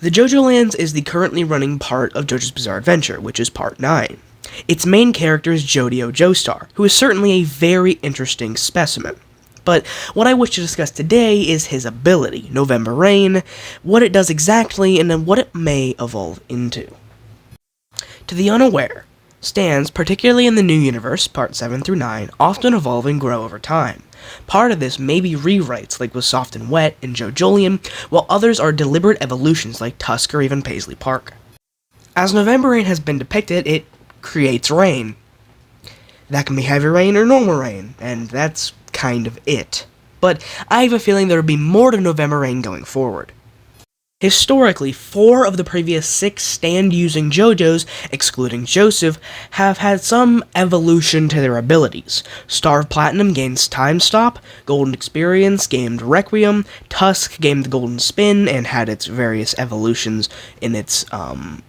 The JojoLands is the currently running part of JoJo's Bizarre Adventure, which is Part 9. Its main character is Jodio Joestar, who is certainly a very interesting specimen. But what I wish to discuss today is his ability, November Rain, what it does exactly, and then what it may evolve into. To the unaware, stands, particularly in the new universe, Part 7 through 9, often evolve and grow over time. Part of this may be rewrites, like with Soft and Wet and JoJolion, while others are deliberate evolutions, like Tusk or even Paisley Park. As November Rain has been depicted, it creates rain. That can be heavy rain or normal rain, and that's kind of it. But I have a feeling there will be more to November Rain going forward. Historically, 4 of the previous 6 stand-using JoJos, excluding Joseph, have had some evolution to their abilities. Star of Platinum gains Time Stop, Golden Experience gained Requiem, Tusk gained the Golden Spin and had its various evolutions in its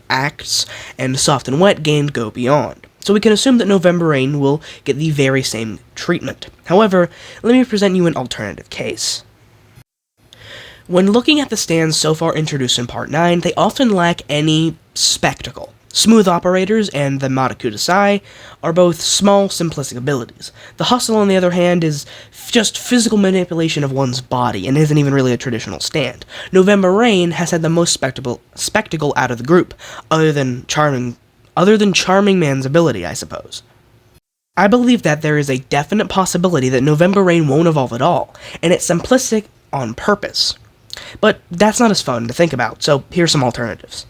acts, and Soft and Wet gained Go Beyond. So we can assume that November Rain will get the very same treatment. However, let me present you an alternative case. When looking at the stands so far introduced in Part 9, they often lack any spectacle. Smooth Operators and the Matakudasai are both small, simplistic abilities. The Hustle, on the other hand, is just physical manipulation of one's body, and isn't even really a traditional stand. November Rain has had the most spectacle out of the group, other than Charming Man's ability, I suppose. I believe that there is a definite possibility that November Rain won't evolve at all, and it's simplistic on purpose. But that's not as fun to think about, so here's some alternatives.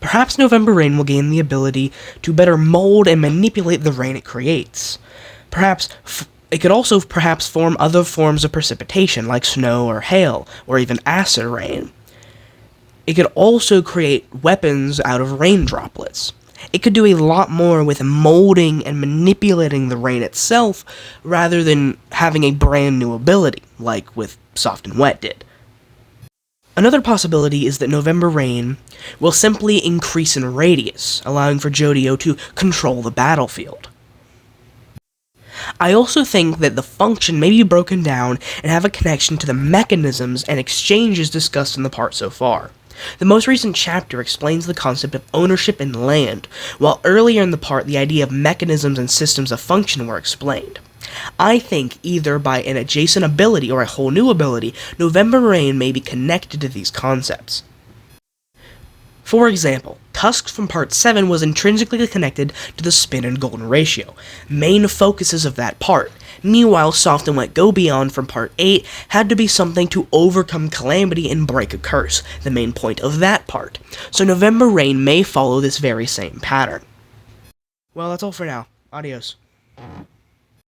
Perhaps November Rain will gain the ability to better mold and manipulate the rain it creates. Perhaps it could also form other forms of precipitation, like snow or hail, or even acid rain. It could also create weapons out of rain droplets. It could do a lot more with molding and manipulating the rain itself, rather than having a brand new ability, like with Soft and Wet did. Another possibility is that November Rain will simply increase in radius, allowing for Jodio to control the battlefield. I also think that the function may be broken down and have a connection to the mechanisms and exchanges discussed in the part so far. The most recent chapter explains the concept of ownership in land, while earlier in the part the idea of mechanisms and systems of function were explained. I think either by an adjacent ability or a whole new ability, November Rain may be connected to these concepts. For example, Tusk from Part 7 was intrinsically connected to the Spin and Golden ratio, main focuses of that part. Meanwhile, Soft and Wet Go Beyond from Part 8 had to be something to overcome calamity and break a curse, the main point of that part. So November Rain may follow this very same pattern. Well, that's all for now. Adios.